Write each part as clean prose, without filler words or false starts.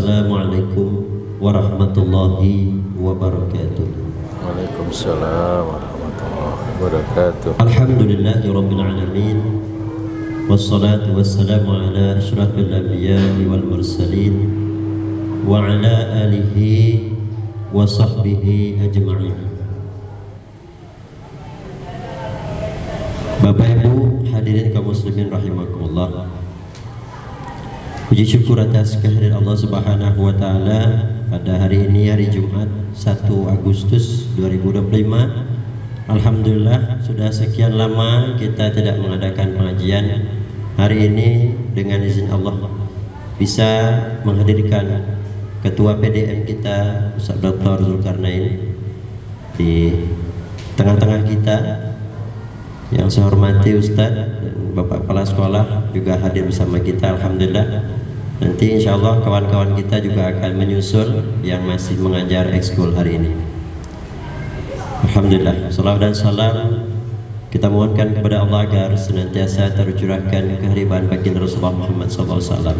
Assalamualaikum warahmatullahi wabarakatuh. Waalaikumsalam warahmatullahi wabarakatuh. Alhamdulillahi rabbil alamin. Wassalatu wassalamu ala asyrafil anbiya'i wal mursalin wa ala alihi wa sahbihi ajma'in. Bapak Ibu hadirin kaum muslimin rahimakumullah. Puji syukur atas kehadiran Allah Subhanahu wa taala pada hari ini, hari Jumat 1 Agustus 2025. Alhamdulillah sudah sekian lama kita tidak mengadakan pengajian. Hari ini dengan izin Allah bisa menghadirkan Ketua PDM kita Ustaz Dr. Zulkarnain di tengah-tengah kita. Yang saya hormati Ustaz dan Bapak Kepala Sekolah juga hadir bersama kita, alhamdulillah. Nanti insya Allah kawan-kawan kita juga akan menyusul yang masih mengajar ekskul hari ini. Alhamdulillah, salawat dan salam kita mohonkan kepada Allah agar senantiasa tercurahkan kehadiran baginda Rasulullah Muhammad SAW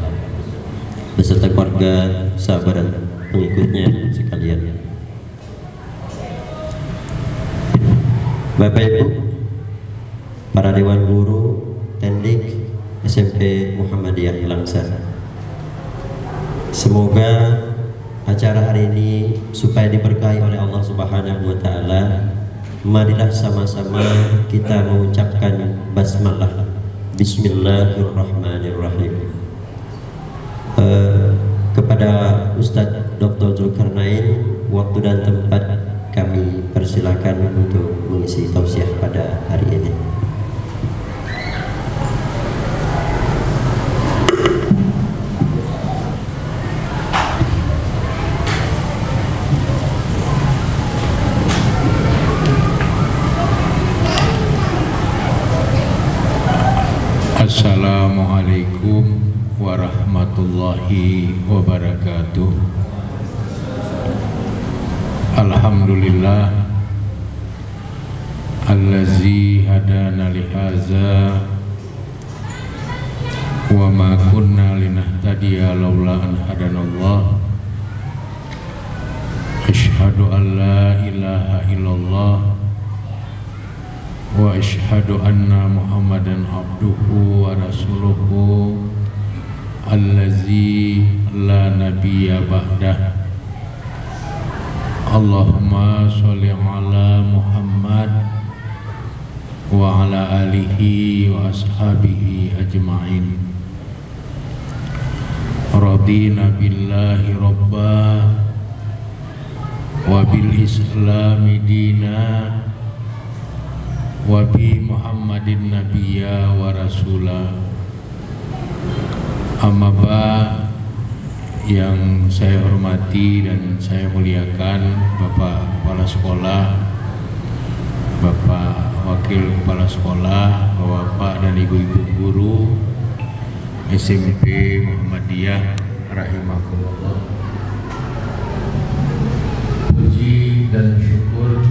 beserta keluarga, sahabat dan pengikutnya sekalian. Bapak Ibu, para dewan guru Tendik SMP Muhammadiyah Langsa, semoga acara hari ini supaya diberkahi oleh Allah Subhanahu wa taala. Marilah sama-sama kita mengucapkan basmalah. Bismillahirrahmanirrahim. Kepada Ustadz Dr. Zulkarnain, waktu dan tempat kami persilakan untuk mengisi tausiah pada hari ini. Assalamualaikum warahmatullahi wabarakatuh. Alhamdulillah allazi hadana lihaza wa ma kunna linahtadiya laula an hadanallah. Asyhadu an la ilaha illallah wa asyhadu anna Muhammadan abduhu wa rasuluhu allazi la nabiyya ba'dah. Allahumma sholli ala Muhammad wa ala alihi wa ashabihi ajma'in. Radina billahi rabba wa bil islami dina wa bi Muhammadin nabiyya wa rasula. Amma ba, yang saya hormati dan saya muliakan Bapak Kepala Sekolah, Bapak Wakil Kepala Sekolah, Bapak dan Ibu-ibu guru SMP Muhammadiyah rahimakumullah. Puji dan syukur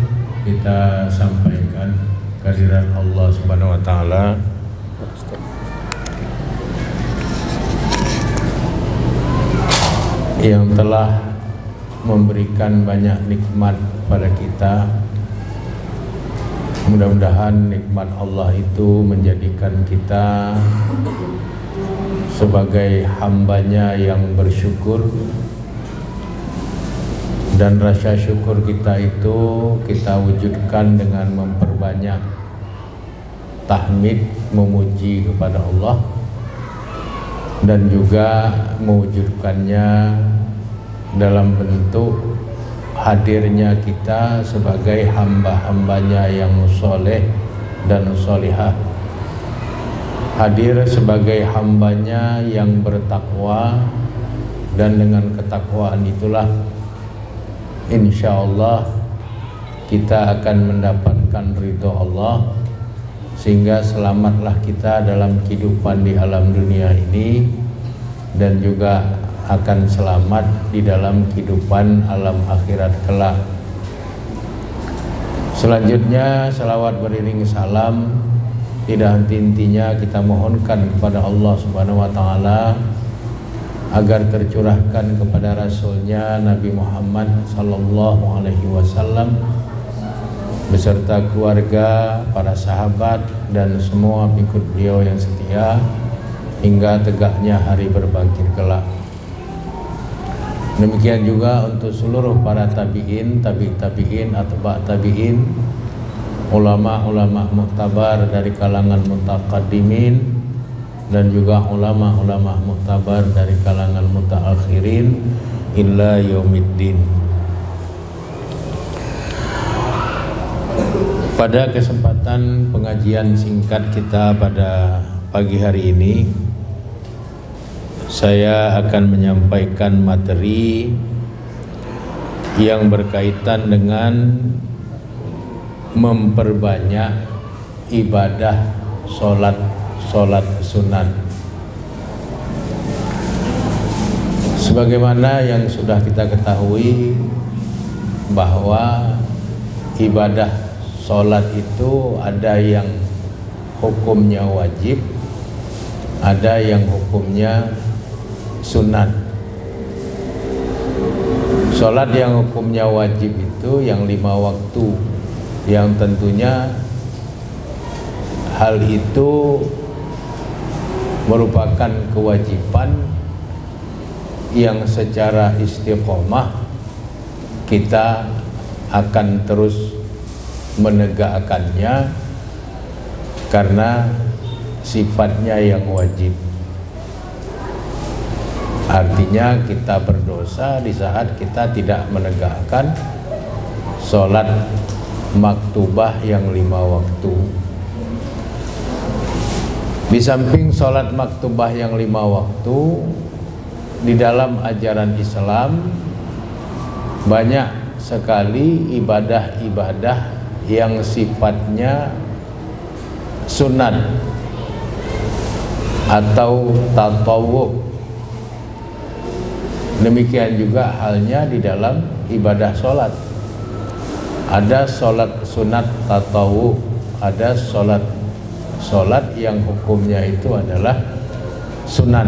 kita sampaikan kehadiran Allah Subhanahu wa taala yang telah memberikan banyak nikmat kepada kita. Mudah-mudahan nikmat Allah itu menjadikan kita sebagai hambanya yang bersyukur, dan rasa syukur kita itu kita wujudkan dengan memperbanyak tahmid, memuji kepada Allah, dan juga mewujudkannya dalam bentuk hadirnya kita sebagai hamba-hambanya yang soleh dan solihah, hadir sebagai hambanya yang bertakwa, dan dengan ketakwaan itulah insya Allah kita akan mendapatkan ridho Allah, sehingga selamatlah kita dalam kehidupan di alam dunia ini, dan juga akan selamat di dalam kehidupan alam akhirat kelak. Selanjutnya salawat beriring salam tidak henti-hentinya kita mohonkan kepada Allah Subhanahu wa taala agar tercurahkan kepada Rasulnya Nabi Muhammad sallallahu alaihi wasallam beserta keluarga, para sahabat dan semua pengikut beliau yang setia hingga tegaknya hari berbangkit kelak. Demikian juga untuk seluruh para tabi'in, tabi'in atau tabi'in, ulama-ulama muktabar dari kalangan mutaqaddimin dan juga ulama-ulama muktabar dari kalangan mutaakhirin illa yaumiddin. Pada kesempatan pengajian singkat kita pada pagi hari ini, saya akan menyampaikan materi yang berkaitan dengan memperbanyak ibadah sholat sunat. Sebagaimana yang sudah kita ketahui bahwa ibadah sholat itu ada yang hukumnya wajib, ada yang hukumnya sunat. Sholat yang hukumnya wajib itu yang 5 waktu, yang tentunya hal itu merupakan kewajiban yang secara istiqomah kita akan terus menegakkannya karena sifatnya yang wajib. Artinya kita berdosa di saat kita tidak menegakkan sholat maktubah yang 5 waktu. Di samping sholat maktubah yang 5 waktu, di dalam ajaran Islam banyak sekali ibadah-ibadah yang sifatnya sunat atau tatawwu. Demikian juga halnya di dalam ibadah sholat. Ada sholat sunat tatawwu, ada sholat yang hukumnya itu adalah sunat.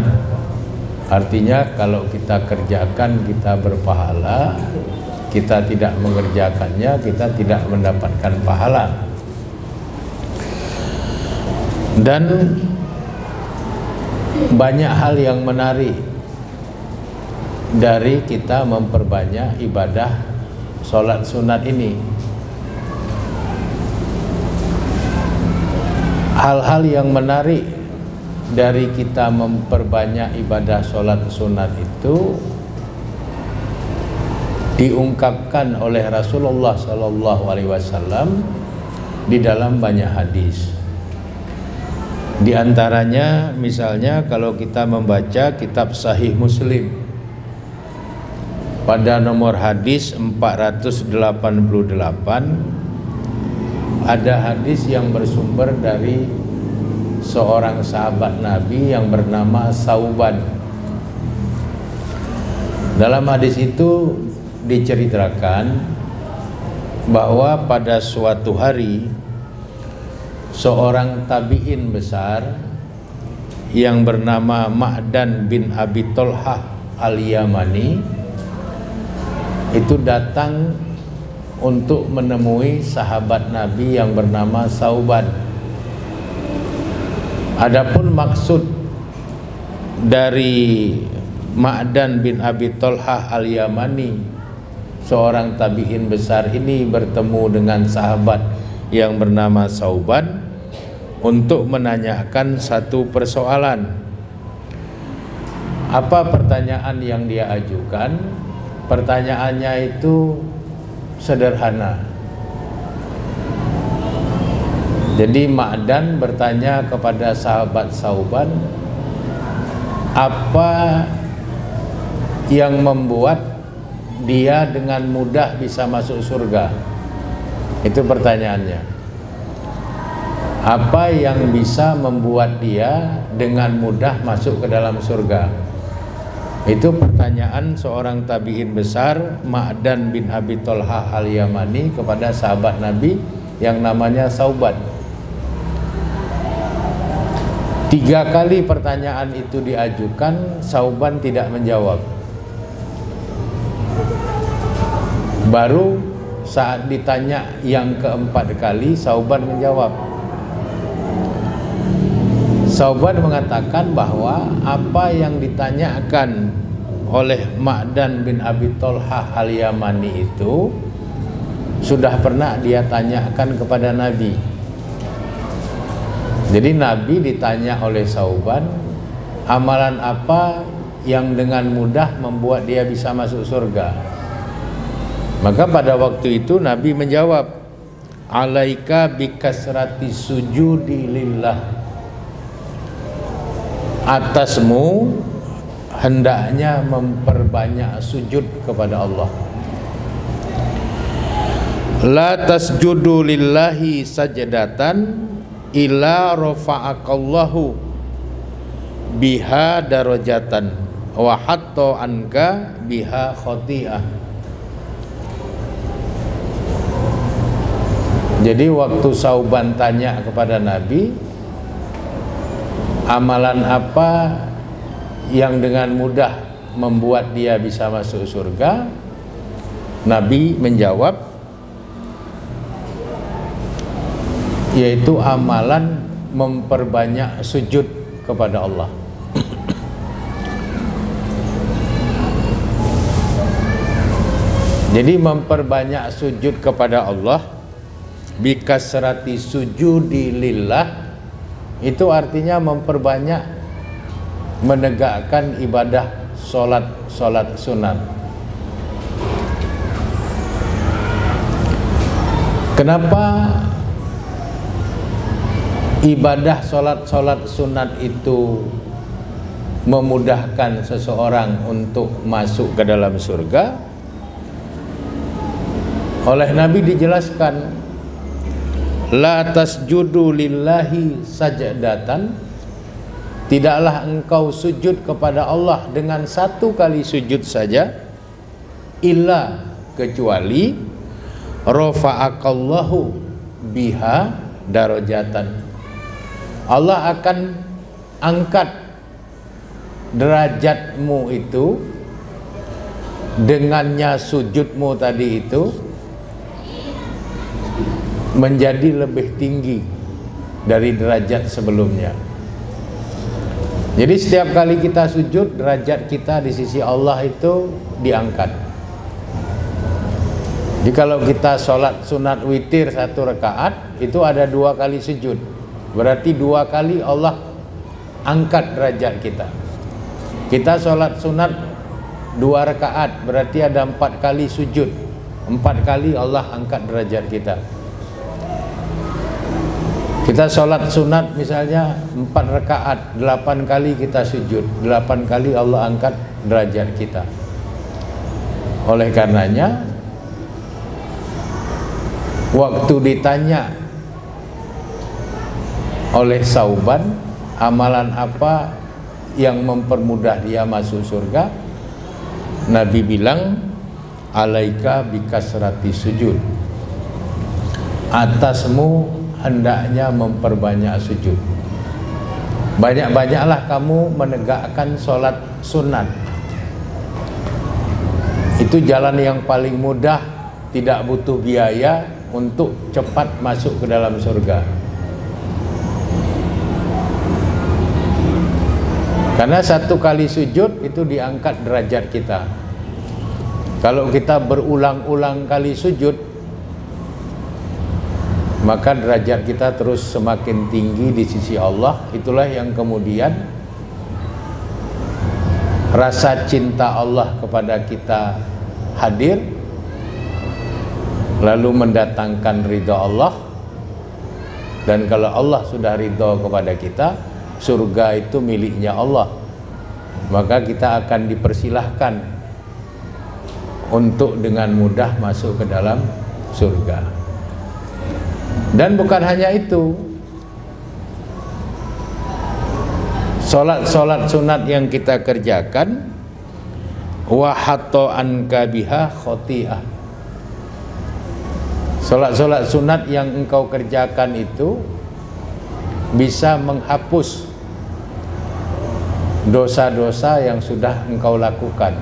Artinya kalau kita kerjakan kita berpahala, kita tidak mengerjakannya kita tidak mendapatkan pahala. Dan banyak hal yang menarik dari kita memperbanyak ibadah sholat sunat ini. Hal-hal yang menarik dari kita memperbanyak ibadah sholat sunat itu diungkapkan oleh Rasulullah SAW di dalam banyak hadis. Di antaranya misalnya kalau kita membaca kitab Sahih Muslim pada nomor hadis 488 ada hadis yang bersumber dari seorang sahabat Nabi yang bernama Sauban. Dalam hadis itu diceritakan bahwa pada suatu hari seorang tabi'in besar yang bernama Ma'dan bin Abi Tolhah al-Yamani itu datang untuk menemui sahabat Nabi yang bernama Sauban. Adapun maksud dari Ma'dan bin Abi Tolhah al-Yamani, seorang tabi'in besar ini bertemu dengan sahabat yang bernama Sauban untuk menanyakan satu persoalan. Apa pertanyaan yang dia ajukan? Pertanyaannya itu sederhana. Jadi Ma'dan bertanya kepada sahabat Sauban, apa yang membuat dia dengan mudah bisa masuk surga? Itu pertanyaannya. Apa yang bisa membuat dia dengan mudah masuk ke dalam surga? Itu pertanyaan seorang tabi'in besar Ma'dan bin Abi Tolhah al-Yamani kepada sahabat Nabi yang namanya Sauban. 3 kali pertanyaan itu diajukan, Sauban tidak menjawab. Baru saat ditanya yang keempat kali, Sauban menjawab. Sauban mengatakan bahwa apa yang ditanyakan oleh Ma'dan bin Abi Tolhah al-Yamani itu sudah pernah dia tanyakan kepada Nabi. Jadi Nabi ditanya oleh Sauban, amalan apa yang dengan mudah membuat dia bisa masuk surga? Maka pada waktu itu Nabi menjawab, alaika bikasrati sujudi lillah. Atasmu hendaknya memperbanyak sujud kepada Allah. La tasjudu lillahi sajdatan illa rafa'akallahu biha darajatan wa hatta anka biha khati'ah. Jadi waktu Sauban tanya kepada Nabi, amalan apa yang dengan mudah membuat dia bisa masuk surga? Nabi menjawab, yaitu amalan memperbanyak sujud kepada Allah. Jadi memperbanyak sujud kepada Allah, bikasrati sujudi lillah, itu artinya memperbanyak menegakkan ibadah solat sunat. Kenapa ibadah solat sunat itu memudahkan seseorang untuk masuk ke dalam surga? Oleh Nabi dijelaskan, la tasjudu lillahi sajdatan, tidaklah engkau sujud kepada Allah dengan 1 kali sujud saja, illa kecuali rafa'akallahu biha darajatan, Allah akan angkat derajatmu itu dengannya sujudmu tadi itu menjadi lebih tinggi dari derajat sebelumnya. Jadi setiap kali kita sujud, derajat kita di sisi Allah itu diangkat. Jadi kalau kita sholat sunat witir 1 rakaat, itu ada 2 kali sujud. Berarti 2 kali Allah angkat derajat kita. Kita sholat sunat 2 rakaat, berarti ada 4 kali sujud. 4 kali Allah angkat derajat kita. Kita sholat sunat misalnya 4 rakaat, 8 kali kita sujud, 8 kali Allah angkat derajat kita. Oleh karenanya, waktu ditanya oleh Sauban, amalan apa yang mempermudah dia masuk surga, Nabi bilang, alaika bikasrati sujud, atasmu hendaknya memperbanyak sujud. Banyak-banyaklah kamu menegakkan sholat sunat. Itu jalan yang paling mudah, tidak butuh biaya untuk cepat masuk ke dalam surga. Karena 1 kali sujud itu diangkat derajat kita. Kalau kita berulang-ulang kali sujud, maka derajat kita terus semakin tinggi di sisi Allah. Itulah yang kemudian rasa cinta Allah kepada kita hadir, lalu mendatangkan ridha Allah. Dan kalau Allah sudah ridha kepada kita, surga itu miliknya Allah, maka kita akan dipersilahkan untuk dengan mudah masuk ke dalam surga. Dan bukan hanya itu, Solat sunat yang kita kerjakan, wa hatta anka biha khoti'ah. Solat sunat yang engkau kerjakan itu bisa menghapus dosa-dosa yang sudah engkau lakukan.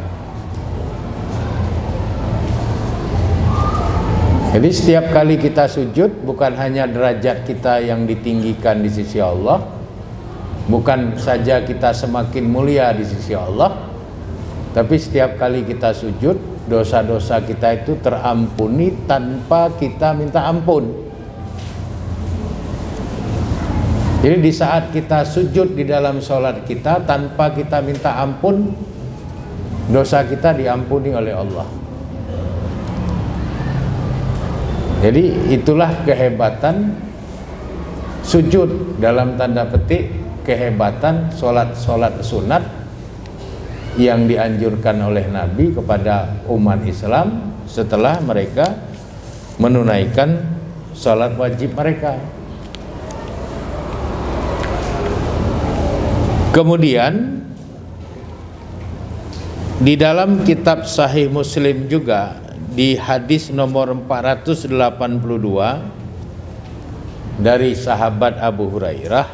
Jadi setiap kali kita sujud, bukan hanya derajat kita yang ditinggikan di sisi Allah, bukan saja kita semakin mulia di sisi Allah, tapi setiap kali kita sujud, dosa-dosa kita itu terampuni tanpa kita minta ampun. Jadi di saat kita sujud di dalam sholat kita, tanpa kita minta ampun, dosa kita diampuni oleh Allah. Jadi itulah kehebatan sujud, dalam tanda petik kehebatan sholat sunat yang dianjurkan oleh Nabi kepada umat Islam setelah mereka menunaikan sholat wajib mereka. Kemudian di dalam kitab Sahih Muslim juga, di hadis nomor 482 dari sahabat Abu Hurairah,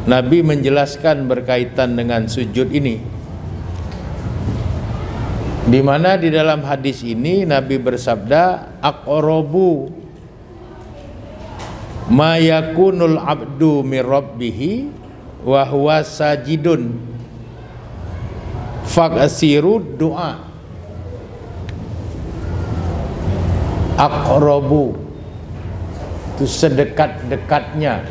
Nabi menjelaskan berkaitan dengan sujud ini, di mana di dalam hadis ini Nabi bersabda, aqrabu ma yakunul abdu min rabbih wa huwa sajidun faqasiru du'a. Aqrabu itu sedekat-dekatnya,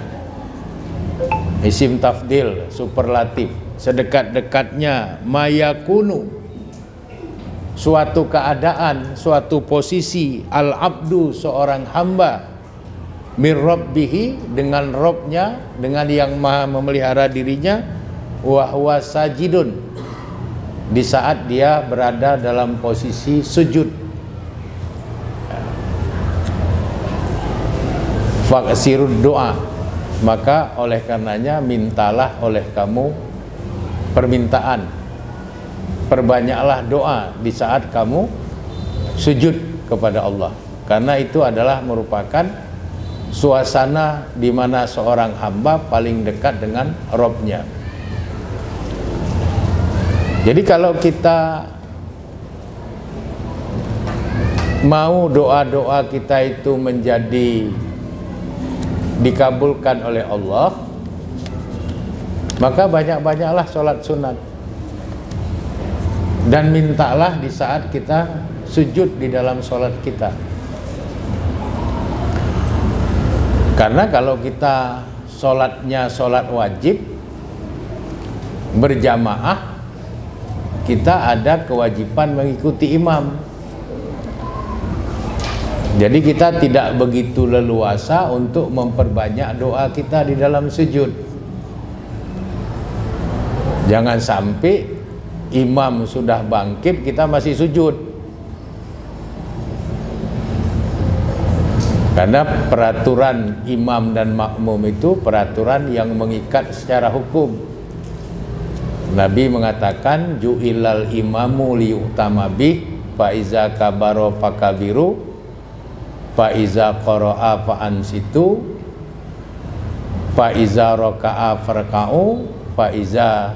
isim tafdil, superlatif, sedekat-dekatnya, mayakunu, suatu keadaan, suatu posisi, al-abdu, seorang hamba, mir rabbihi, dengan Robnya, dengan yang maha memelihara dirinya, wa huwa sajidun, di saat dia berada dalam posisi sujud. Faqsirud doa, maka oleh karenanya mintalah oleh kamu permintaan, perbanyaklah doa di saat kamu sujud kepada Allah, karena itu adalah merupakan suasana di mana seorang hamba paling dekat dengan Robnya. Jadi kalau kita mau doa-doa kita itu menjadi dikabulkan oleh Allah, maka banyak-banyaklah sholat sunat, dan mintalah di saat kita sujud di dalam sholat kita. Karena kalau kita sholatnya sholat wajib berjamaah, kita ada kewajiban mengikuti imam. Jadi kita tidak begitu leluasa untuk memperbanyak doa kita di dalam sujud. Jangan sampai imam sudah bangkit kita masih sujud. Karena peraturan imam dan makmum itu peraturan yang mengikat secara hukum. Nabi mengatakan ju'ilal imamu liyu'tama bih fa iza kabaro fakabiru fa iza qara'a fa ansitu fa iza raka'a farka'u fa iza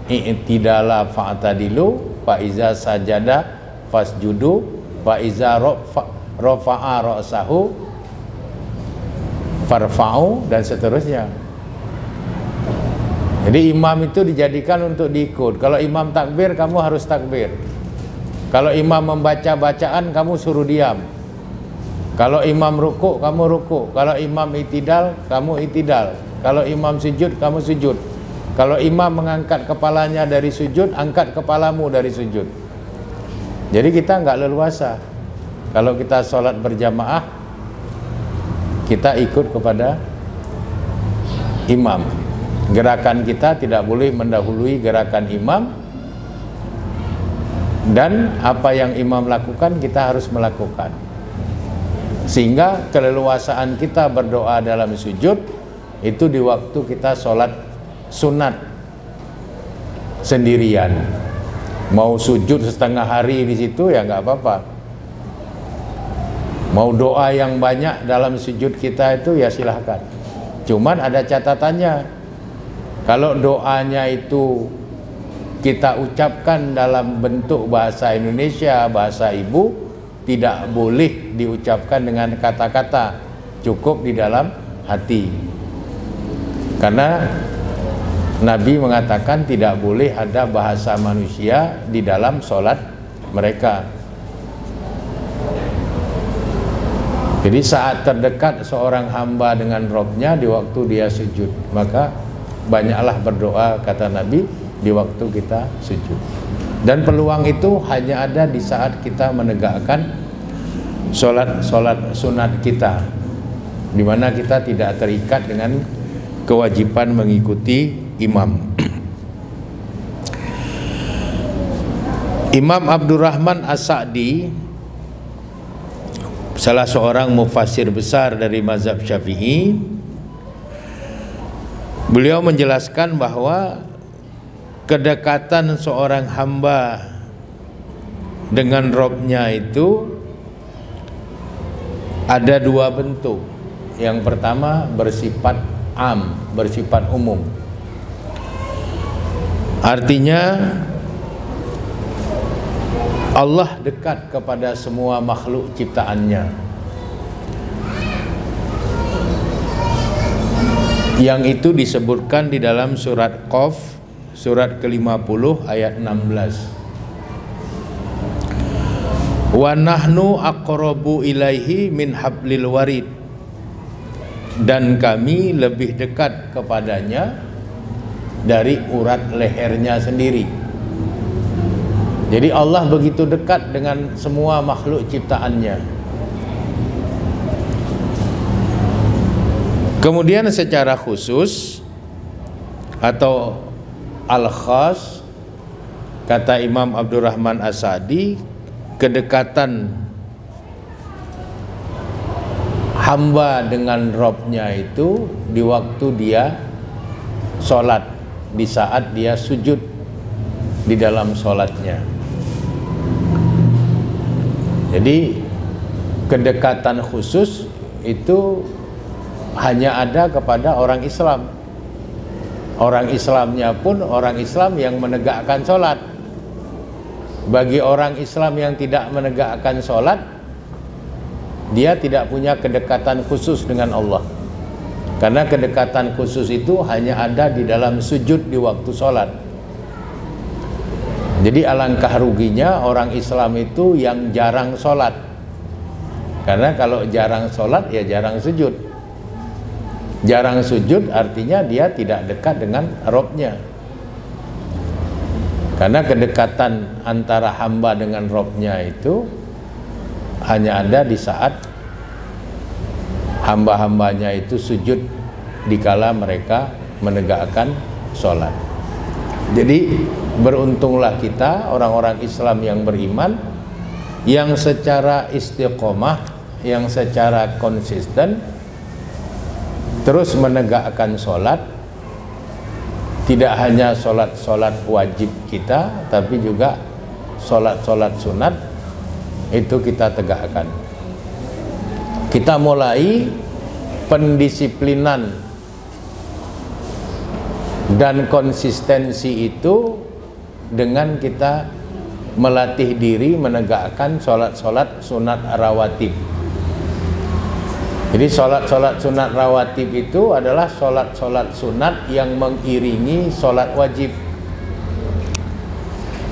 i'tidala fa'tadilu fa iza sajada fasjudu fa iza rafa'a ra'sahu farfa'u, dan seterusnya. Jadi imam itu dijadikan untuk diikut. Kalau imam takbir, kamu harus takbir. Kalau imam membaca bacaan, kamu suruh diam. Kalau imam ruku, kamu ruku. Kalau imam itidal, kamu itidal. Kalau imam sujud, kamu sujud. Kalau imam mengangkat kepalanya dari sujud, angkat kepalamu dari sujud. Jadi kita nggak leluasa. Kalau kita sholat berjamaah, kita ikut kepada imam. Gerakan kita tidak boleh mendahului gerakan imam, dan apa yang imam lakukan kita harus melakukan. Sehingga keleluasaan kita berdoa dalam sujud itu di waktu kita sholat sunat sendirian. Mau sujud setengah hari di situ ya nggak apa-apa. Mau doa yang banyak dalam sujud kita itu ya silahkan. Cuman ada catatannya. Kalau doanya itu kita ucapkan dalam bentuk bahasa Indonesia, bahasa ibu, tidak boleh diucapkan dengan kata-kata, cukup di dalam hati. Karena Nabi mengatakan tidak boleh ada bahasa manusia di dalam sholat mereka. Jadi saat terdekat seorang hamba dengan Robnya di waktu dia sujud, maka banyaklah berdoa, kata Nabi, di waktu kita sujud. Dan peluang itu hanya ada di saat kita menegakkan sholat sunat kita, di mana kita tidak terikat dengan kewajiban mengikuti imam. Imam Abdurrahman As-Sa'di, salah seorang mufassir besar dari mazhab Syafi'i, beliau menjelaskan bahwa kedekatan seorang hamba dengan Robnya itu ada dua bentuk. Yang pertama bersifat bersifat umum. Artinya Allah dekat kepada semua makhluk ciptaannya. Yang itu disebutkan di dalam surat Qaf, surat ke-50 ayat 16. Wa nahnu aqrabu ilaihi min hablil warid. Dan kami lebih dekat kepadanya dari urat lehernya sendiri. Jadi Allah begitu dekat dengan semua makhluk ciptaannya. Kemudian secara khusus atau al-khas, kata Imam Abdurrahman As-Sa'di, kedekatan hamba dengan Robnya itu di waktu dia sholat, di saat dia sujud di dalam sholatnya. Jadi kedekatan khusus itu hanya ada kepada orang Islam. Orang Islamnya pun orang Islam yang menegakkan sholat. Bagi orang Islam yang tidak menegakkan sholat, dia tidak punya kedekatan khusus dengan Allah. Karena kedekatan khusus itu hanya ada di dalam sujud di waktu sholat. Jadi alangkah ruginya orang Islam itu yang jarang sholat. Karena kalau jarang sholat ya jarang sujud. Jarang sujud artinya dia tidak dekat dengan Robnya. Karena kedekatan antara hamba dengan Robnya itu hanya ada di saat hamba-hambanya itu sujud dikala mereka menegakkan sholat. Jadi beruntunglah kita orang-orang Islam yang beriman, yang secara istiqomah, yang secara konsisten terus menegakkan sholat. Tidak hanya sholat wajib kita, tapi juga sholat sunat itu kita tegakkan. Kita mulai pendisiplinan dan konsistensi itu dengan kita melatih diri menegakkan sholat sunat rawatib. Jadi sholat sunat rawatib itu adalah sholat sunat yang mengiringi sholat wajib,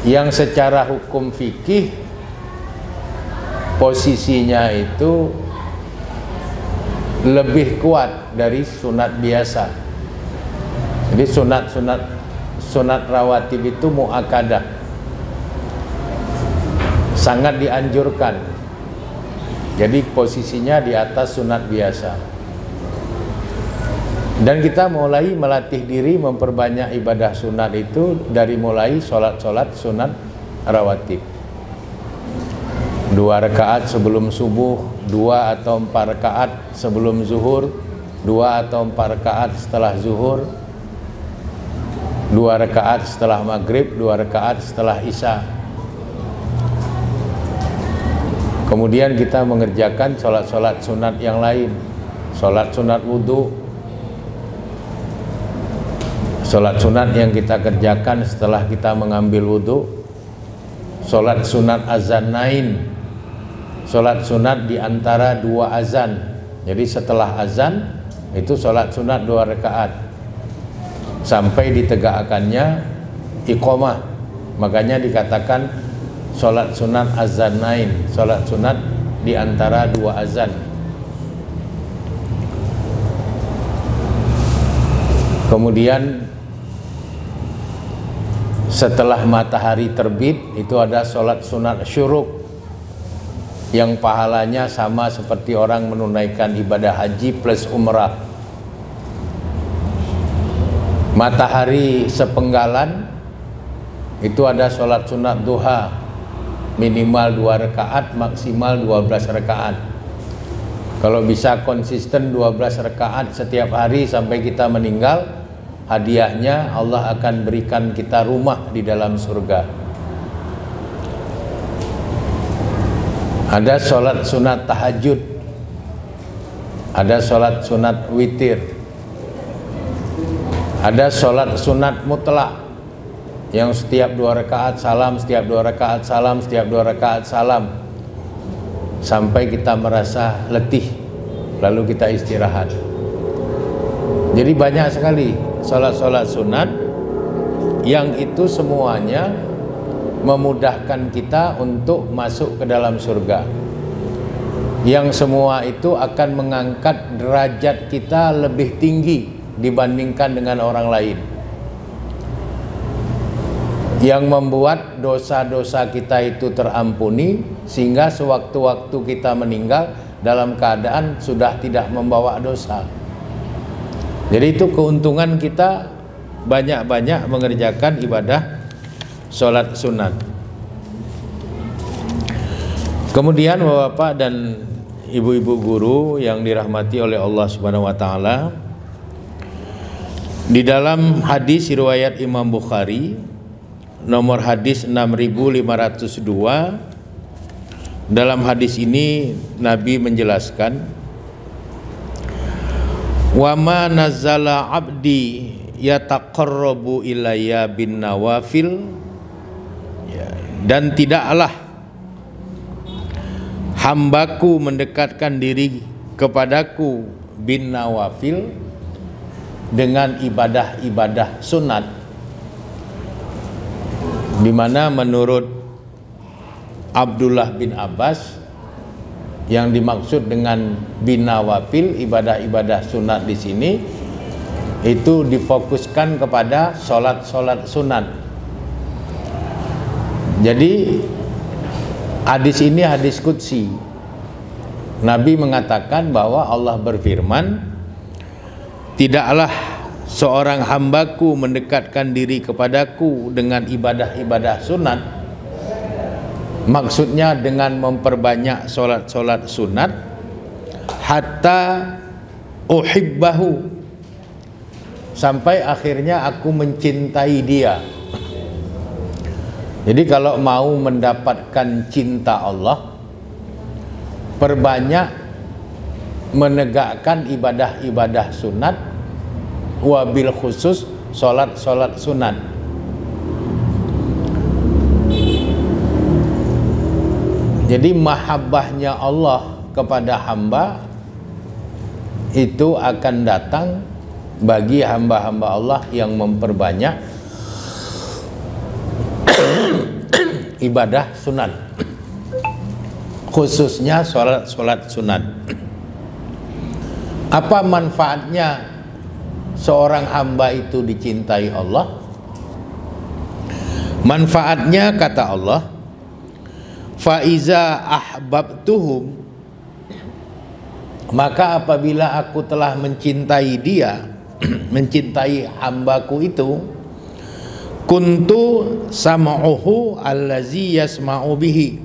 yang secara hukum fikih posisinya itu lebih kuat dari sunat biasa. Jadi sunat rawatib itu muakkadah, sangat dianjurkan. Jadi posisinya di atas sunat biasa. Dan kita mulai melatih diri memperbanyak ibadah sunat itu dari mulai sholat sunat rawatib. 2 rakaat sebelum subuh, 2 atau 4 rakaat sebelum zuhur, 2 atau 4 rakaat setelah zuhur, 2 rakaat setelah maghrib, 2 rakaat setelah isya. Kemudian kita mengerjakan sholat sunat yang lain, sholat sunat wudhu, Sholat sunat yang kita kerjakan setelah kita mengambil wudhu, sholat sunat azanain, sholat sunat di antara dua azan. Jadi setelah azan itu sholat sunat 2 rakaat sampai ditegakkannya iqamah. Makanya dikatakan sholat sunat azanain, sholat sunat di antara 2 azan. Kemudian setelah matahari terbit itu ada sholat sunat syuruk yang pahalanya sama seperti orang menunaikan ibadah haji plus umrah. Matahari sepenggalan itu ada sholat sunat duha minimal 2 rakaat, maksimal 12 rakaat. Kalau bisa konsisten 12 rakaat setiap hari sampai kita meninggal, hadiahnya Allah akan berikan kita rumah di dalam surga. Ada sholat sunat tahajud, ada sholat sunat witir, ada sholat sunat mutlak yang setiap 2 rakaat salam, setiap 2 rakaat salam, setiap 2 rakaat salam sampai kita merasa letih, lalu kita istirahat. Jadi banyak sekali sholat-sholat sunat yang itu semuanya memudahkan kita untuk masuk ke dalam surga, yang semua itu akan mengangkat derajat kita lebih tinggi dibandingkan dengan orang lain, yang membuat dosa-dosa kita itu terampuni sehingga sewaktu-waktu kita meninggal dalam keadaan sudah tidak membawa dosa. Jadi itu keuntungan kita banyak-banyak mengerjakan ibadah sholat sunat. Kemudian Bapak dan Ibu-ibu guru yang dirahmati oleh Allah Subhanahu wa taala, di dalam hadis riwayat Imam Bukhari nomor hadis 6502, dalam hadis ini Nabi menjelaskan, wa ma nazala abdi yataqarrabu ilayya bin nawafil, ya, dan tidaklah hambaku mendekatkan diri kepadaku bin nawafil dengan ibadah-ibadah sunat, di mana menurut Abdullah bin Abbas yang dimaksud dengan bin nawafil, ibadah-ibadah sunat di sini itu difokuskan kepada sholat-sholat sunat. Jadi hadis ini hadis qudsi. Nabi mengatakan bahwa Allah berfirman, tidaklah seorang hambaku mendekatkan diri kepadaku dengan ibadah-ibadah sunat, maksudnya dengan memperbanyak sholat-sholat sunat, hatta uhibbahu, sampai akhirnya aku mencintai dia. Jadi kalau mau mendapatkan cinta Allah, perbanyak menegakkan ibadah-ibadah sunat, wabil khusus sholat-sholat sunat. Jadi mahabbahnya Allah kepada hamba itu akan datang bagi hamba-hamba Allah yang memperbanyak ibadah sunat, khususnya sholat sunat. Apa manfaatnya seorang hamba itu dicintai Allah? Manfaatnya kata Allah, faiza ahbabtuhum, maka apabila aku telah mencintai dia, mencintai hambaku itu, kuntu sam'uhu allazi yasma'u bihi,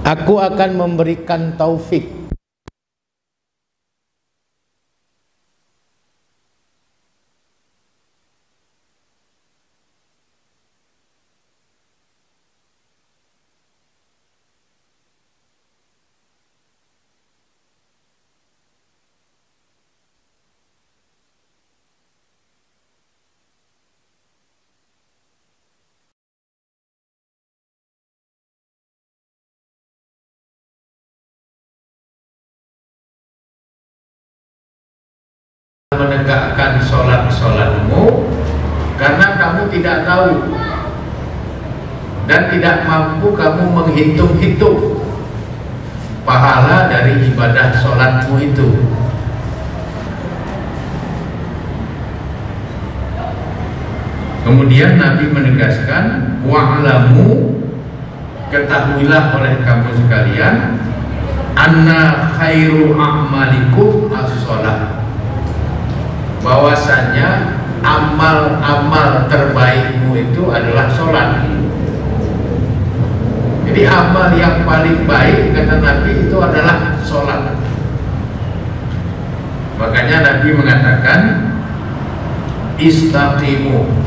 aku akan memberikan taufik menegakkan sholat-sholatmu karena kamu tidak tahu dan tidak mampu kamu menghitung-hitung pahala dari ibadah sholatmu itu. Kemudian Nabi menegaskan, wa'lamu, ketahuilah oleh kamu sekalian, anna khairu a'malikum as-sholat, bahwasanya amal-amal terbaikmu itu adalah sholat. Jadi amal yang paling baik kata Nabi itu adalah sholat. Makanya Nabi mengatakan, istaqimu,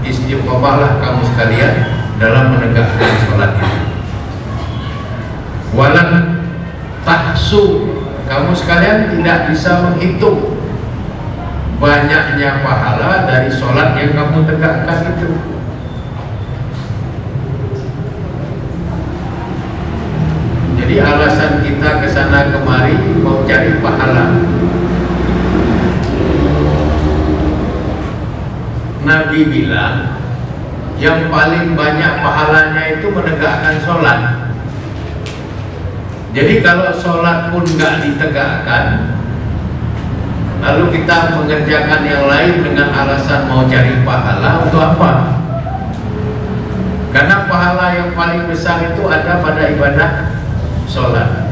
istiqomahlah kamu sekalian dalam menegakkan sholat itu. Walan tahsu, kamu sekalian tidak bisa menghitung banyaknya pahala dari sholat yang kamu tegakkan itu. Jadi alasan kita kesana kemari mau cari pahala. Nabi bilang yang paling banyak pahalanya itu menegakkan sholat. Jadi kalau sholat pun nggak ditegakkan, lalu kita mengerjakan yang lain dengan alasan mau cari pahala, untuk apa? Karena pahala yang paling besar itu ada pada ibadah sholat.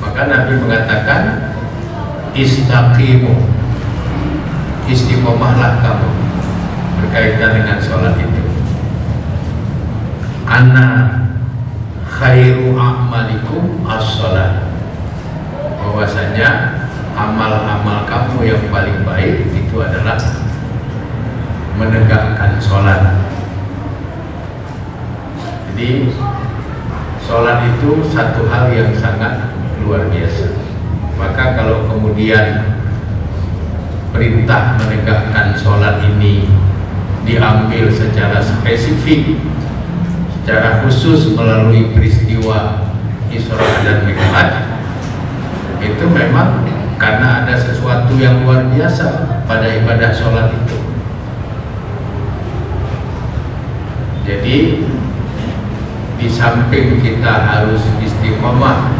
Maka Nabi mengatakan, istaqimu, istiqomahlah kamu berkaitan dengan sholat itu. Anna khairu a'malikum as-sholat, bahwasanya amal-amal kamu yang paling baik itu adalah menegakkan sholat. Jadi sholat itu satu hal yang sangat luar biasa. Maka kalau kemudian perintah menegakkan sholat ini diambil secara spesifik, secara khusus melalui peristiwa Isra dan Mi'raj, itu memang karena ada sesuatu yang luar biasa pada ibadah sholat itu. Jadi di samping kita harus istiqomah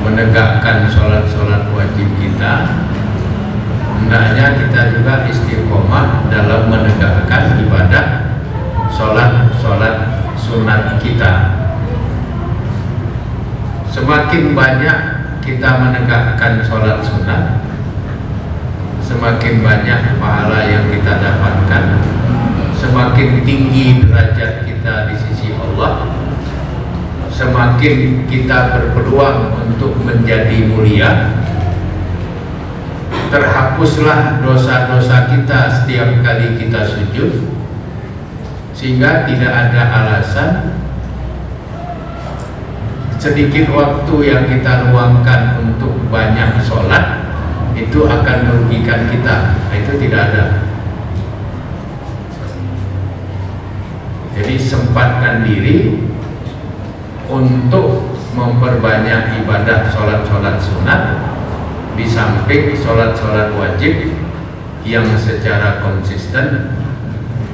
menegakkan sholat-sholat wajib kita, hendaknya kita juga istiqomah dalam menegakkan ibadah sholat-sholat sunat kita. Semakin banyak kita menegakkan sholat sunat, semakin banyak pahala yang kita dapatkan, semakin tinggi derajat kita di sisi Allah, semakin kita berpeluang untuk menjadi mulia. Terhapuslah dosa-dosa kita setiap kali kita sujud, sehingga tidak ada alasan sedikit waktu yang kita luangkan untuk banyak sholat itu akan merugikan kita. Itu tidak ada. Jadi sempatkan diri untuk memperbanyak ibadah sholat-sholat sunat di samping sholat-sholat wajib yang secara konsisten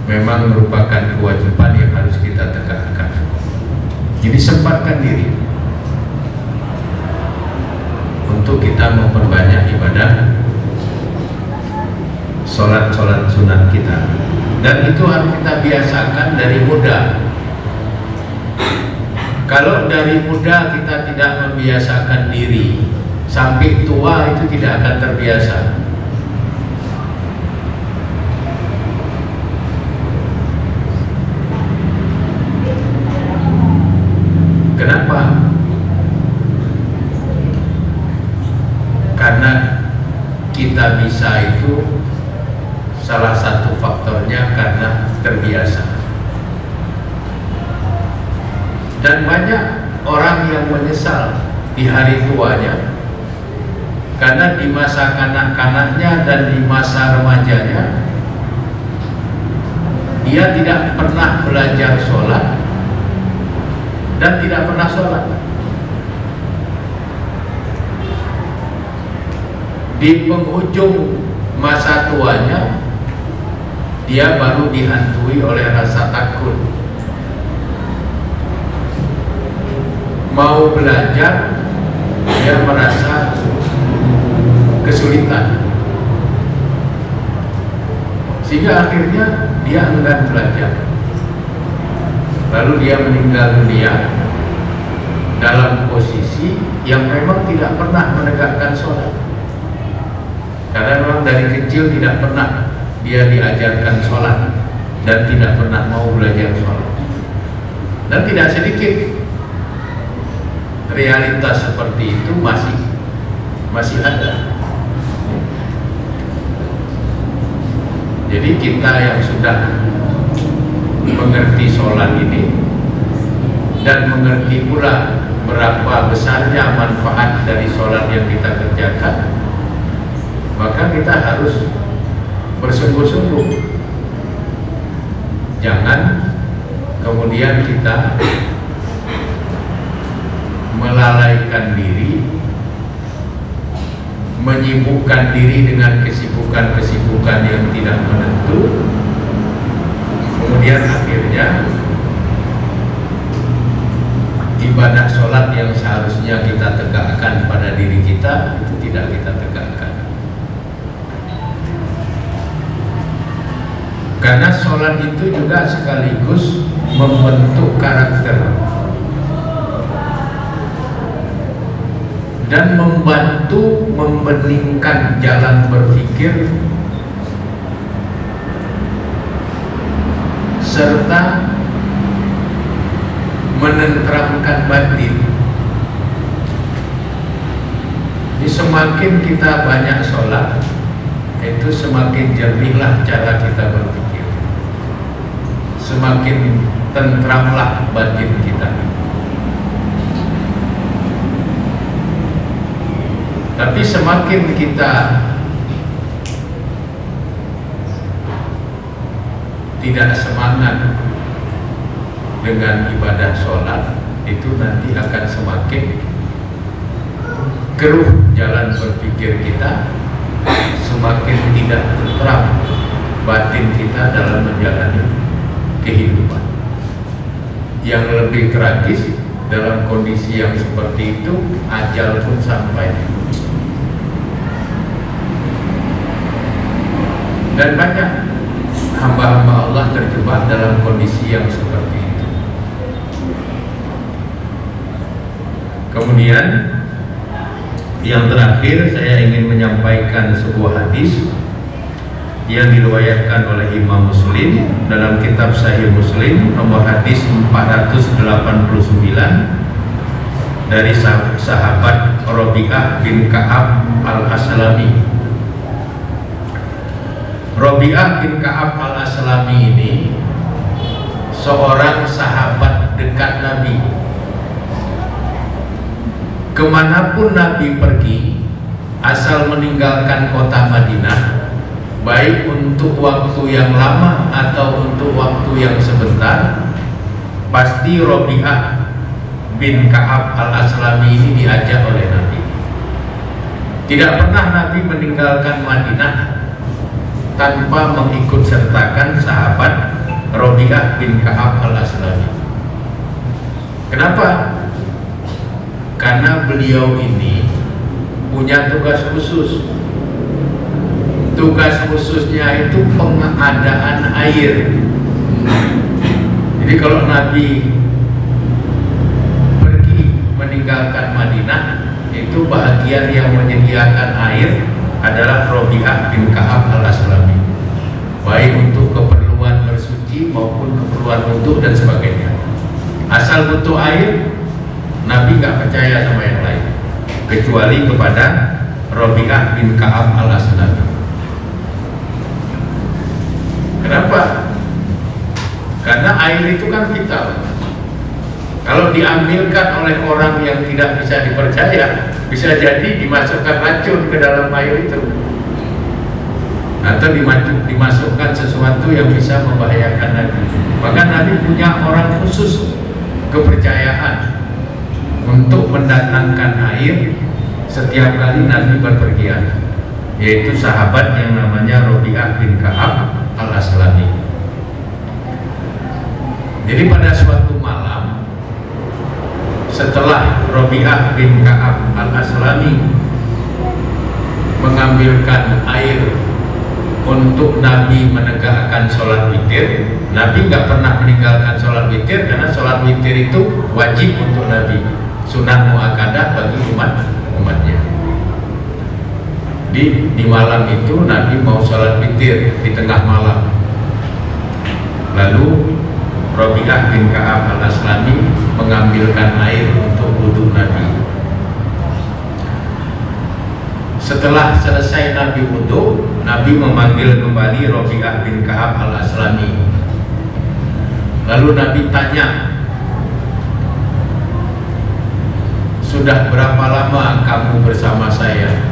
memang merupakan kewajiban yang harus kita tegakkan. Jadi sempatkan diri untuk kita memperbanyak ibadah sholat-sholat sunat kita, dan itu harus kita biasakan dari muda. Kalau dari muda kita tidak membiasakan diri, sampai tua itu tidak akan terbiasa. Kenapa? Karena kita bisa itu salah satu faktornya karena terbiasa. Dan banyak orang yang menyesal di hari tuanya karena di masa kanak-kanaknya dan di masa remajanya dia tidak pernah belajar sholat dan tidak pernah sholat. di penghujung masa tuanya dia baru dihantui oleh rasa takut. Mau belajar dia merasa kesulitan, sehingga akhirnya dia enggan belajar. Lalu dia meninggal dunia dalam posisi yang memang tidak pernah menegakkan sholat, karena memang dari kecil tidak pernah dia diajarkan sholat dan tidak pernah mau belajar sholat. Dan tidak sedikit realitas seperti itu masih ada. Jadi kita yang sudah mengerti sholat ini dan mengerti pula berapa besarnya manfaat dari sholat yang kita kerjakan, maka kita harus bersungguh-sungguh. Jangan kemudian kita melalaikan diri, menyibukkan diri dengan kesibukan-kesibukan yang tidak menentu, kemudian akhirnya ibadah sholat yang seharusnya kita tegakkan pada diri kita itu tidak kita tegakkan. Karena sholat itu juga sekaligus membentuk karakter dan membantu membeningkan jalan berpikir serta menenteramkan batin. Jadi semakin kita banyak sholat, itu semakin jernihlah cara kita berpikir, semakin tentramlah batin kita. Tapi semakin kita tidak semangat dengan ibadah sholat, itu nanti akan semakin keruh jalan berpikir kita, semakin tidak tentram batin kita dalam menjalani kehidupan. Yang lebih tragis, dalam kondisi yang seperti itu ajal pun sampai. Dan banyak hamba-hamba Allah terjebak dalam kondisi yang seperti itu. Kemudian yang terakhir, saya ingin menyampaikan sebuah hadis yang diriwayatkan oleh Imam Muslim dalam kitab Sahih Muslim nomor hadis 489 dari sahabat Rabi'ah bin Ka'ab al-Aslami. Rabi'ah bin Ka'ab al-Aslami ini seorang sahabat dekat Nabi. Kemanapun Nabi pergi, asal meninggalkan kota Madinah, baik untuk waktu yang lama atau untuk waktu yang sebentar, pasti Rabi'ah bin Ka'ab al-Aslami ini diajak oleh Nabi. Tidak pernah Nabi meninggalkan Madinah tanpa mengikut sertakan sahabat Rabi'ah bin Ka'ab al-Aslami. Kenapa? Karena beliau ini punya tugas khusus. Tugas khususnya itu pengadaan air. Jadi kalau Nabi pergi meninggalkan Madinah, itu bahagian yang menyediakan air adalah Rabi'ah bin Ka'ab al-Aslami, baik untuk keperluan bersuci maupun keperluan wudu dan sebagainya. Asal butuh air, Nabi nggak percaya sama yang lain kecuali kepada Rabi'ah bin Ka'ab al-Aslami. Kenapa? Karena air itu kan vital. Kalau diambilkan oleh orang yang tidak bisa dipercaya, bisa jadi dimasukkan racun ke dalam air itu, atau dimasukkan sesuatu yang bisa membahayakan Nabi. Maka Nabi punya orang khusus kepercayaan untuk mendatangkan air setiap kali Nabi berpergian. yaitu sahabat yang namanya Rabi'ah bin Ka'ab al-Aslami. Jadi pada suatu malam setelah Rabi'ah bin Ka'ab al-Aslami mengambilkan air untuk Nabi menegakkan sholat witir, Nabi nggak pernah meninggalkan sholat witir karena sholat witir itu wajib untuk Nabi, sunnah muakkadah bagi umatnya. Di malam itu Nabi mau sholat witir di tengah malam. Lalu Rabi'ah bin Ka'ab al-Aslami mengambilkan air untuk wudhu Nabi. Setelah selesai Nabi wudhu, Nabi memanggil kembali Rabi'ah bin Ka'ab al-Aslami. Lalu Nabi tanya, sudah berapa lama kamu bersama saya?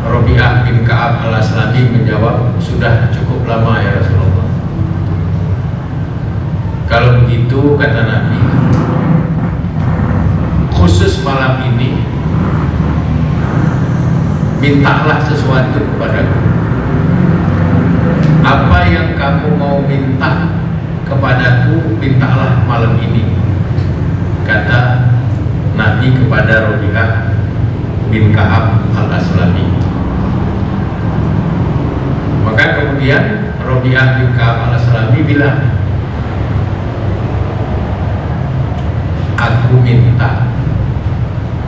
Rabi'ah bin Ka'ab al-Aslami menjawab, sudah cukup lama ya Rasulullah. Kalau begitu, kata Nabi, khusus malam ini mintalah sesuatu kepadaku. Apa yang kamu mau minta kepadaku, mintalah malam ini, kata Nabi kepada Rabi'ah bin Ka'ab al-Aslami. Maka kemudian Rabi'ah bin Ka'ab al-Aslami bilang, aku minta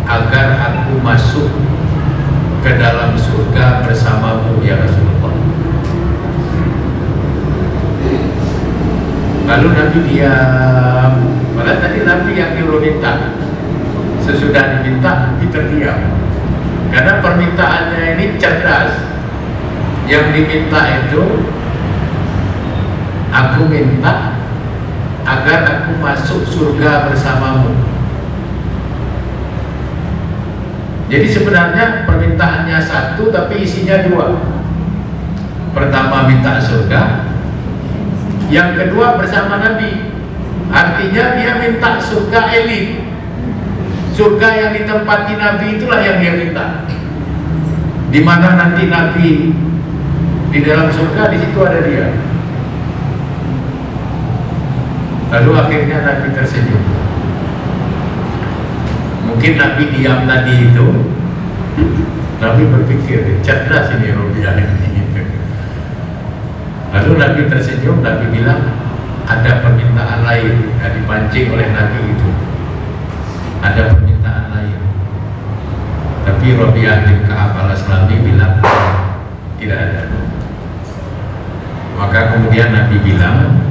agar aku masuk ke dalam surga bersamamu ya Rasulullah. Lalu Nabi diam. Padahal tadi Nabi yang nyuruh minta. Sesudah diminta, Nabi terdiam. Karena permintaannya ini cerdas. Yang diminta itu, aku minta agar aku masuk surga bersamamu. Jadi sebenarnya permintaannya satu tapi isinya dua. Pertama minta surga, yang kedua bersama Nabi. Artinya dia minta surga elit. Surga yang ditempati Nabi itulah yang dia minta. Di mana nanti Nabi di dalam surga, di situ ada dia. Lalu akhirnya Nabi tersenyum. Mungkin Nabi diam tadi itu, Nabi berpikir, cerdas ini Rabi'ah ini. Lalu Nabi tersenyum, Nabi bilang, ada permintaan lain yang dipancing oleh Nabi itu. Ada permintaan lain. Tapi Rabi'ah bin Ka'ab al-Aslami bilang, tidak ada. Maka kemudian Nabi bilang,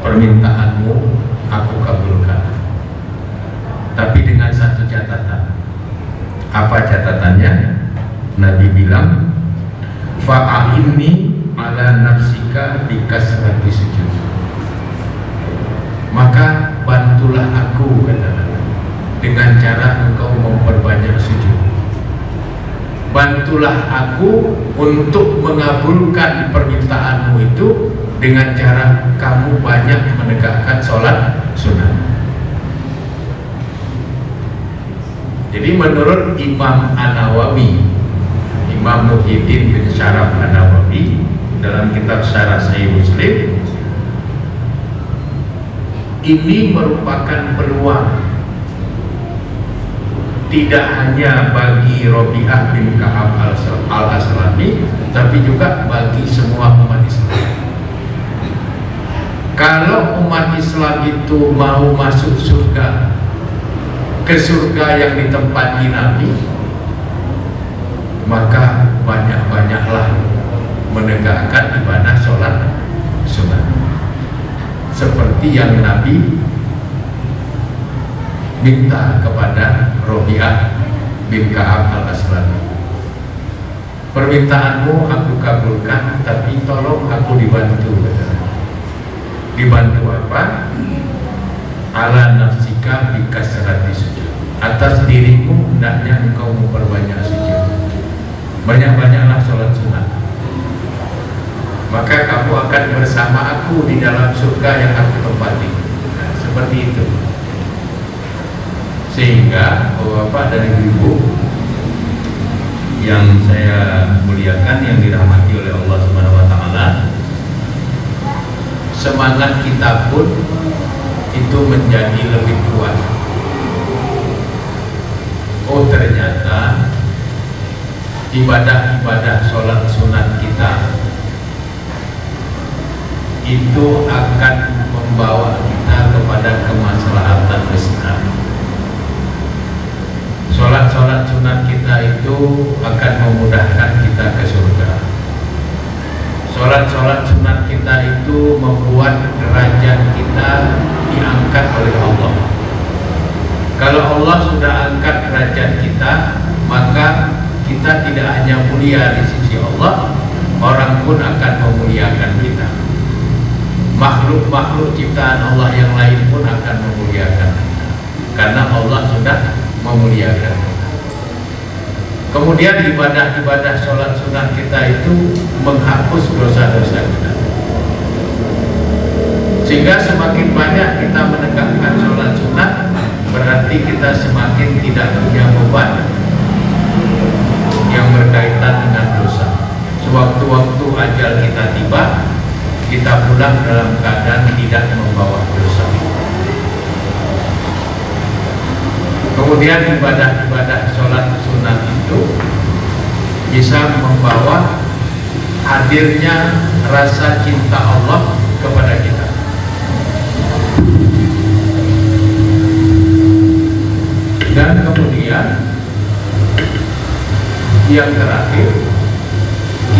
permintaanmu aku kabulkan, tapi dengan satu catatan. Apa catatannya? Nabi bilang, fa'inni ala nafsika bikasrati sujud. Maka bantulah aku, kata Nabi, dengan cara engkau memperbanyak sujud. Bantulah aku untuk mengabulkan permintaanmu itu dengan cara kamu banyak menegakkan sholat sunnah. Jadi menurut Imam An-Nawawi, Imam Muhyiddin bin Syaraf An-Nawawi, dalam kitab Syarah Sahih Muslim, ini merupakan peluang tidak hanya bagi Rabi'ah bin Ka'ab al-Aslami, tapi juga bagi semua umat Islam. Kalau umat Islam itu mau masuk surga, ke surga yang ditempati Nabi, maka banyak-banyaklah menegakkan ibadah sholat sunnah, seperti yang Nabi minta kepada Rabi'ah bin Ka'ab al-Aslami. Permintaanmu aku kabulkan, tapi tolong aku dibantu. Dibantu apa? Ala nafsika bikasrati sujud. Atas dirimu hendaknya engkau memperbanyak sujud. Banyak-banyaklah sholat sunnah. Maka kamu akan bersama aku di dalam surga yang aku tempati. Nah, seperti itu. Sehingga bapak dan ibu yang saya muliakan, yang dirahmati oleh Allah Subhanahu wa taala, semangat kita pun itu menjadi lebih kuat. Oh, ternyata ibadah-ibadah sholat sunat kita itu akan membawa kita kepada kemaslahatan besar. Sholat-sholat sunat kita itu akan memudahkan kita ke surga. Sholat-sholat sunat kita itu membuat derajat kita diangkat oleh Allah. Kalau Allah sudah angkat derajat kita, maka kita tidak hanya mulia di sisi Allah, orang pun akan memuliakan kita. Makhluk-makhluk ciptaan Allah yang lain pun akan memuliakan kita, karena Allah sudah memuliakan kita. Kemudian ibadah-ibadah sholat sunat kita itu menghapus dosa-dosa kita, sehingga semakin banyak kita menegakkan sholat sunat, berarti kita semakin tidak punya beban yang berkaitan dengan dosa. Sewaktu-waktu ajal kita tiba, kita pulang dalam keadaan tidak membawa dosa. Kemudian ibadah-ibadah sholat sunat itu bisa membawa hadirnya rasa cinta Allah kepada kita. Dan kemudian yang terakhir,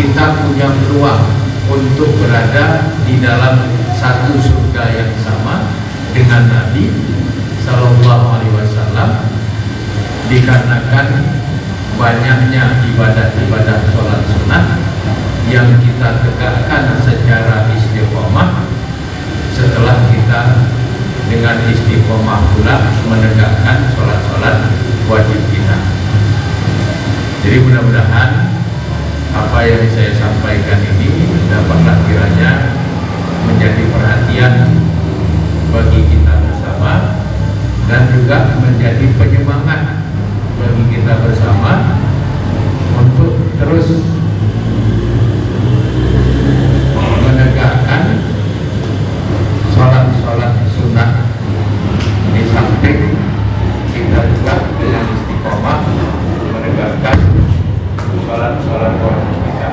kita punya peluang untuk berada di dalam satu surga yang sama dengan Nabi Sallallahu Alaihi Wasallam, dikarenakan banyaknya ibadah-ibadah sholat sunat yang kita tegakkan secara istiqomah setelah kita dengan istiqomah pula menegakkan sholat-sholat wajib kita. Jadi mudah-mudahan apa yang saya sampaikan ini dapatlah kiranya menjadi perhatian bagi kita bersama, dan juga menjadi penyemangat bagi kita bersama untuk terus menegakkan sholat-sholat sunat, di samping kita juga dengan istiqomah menegakkan sholat-sholat wajib kita.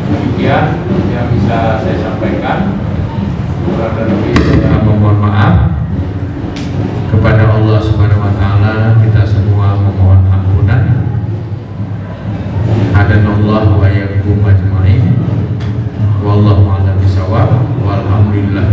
Demikian yang bisa saya sampaikan. Kurang dan lebih saya memohon maaf. Kepada Allah Subhanahu wa taala kita semua memohon ampunan. Hadanallahu wa iyyakum ajmain. Wallahu a'lam bishawab. Walhamdulillah.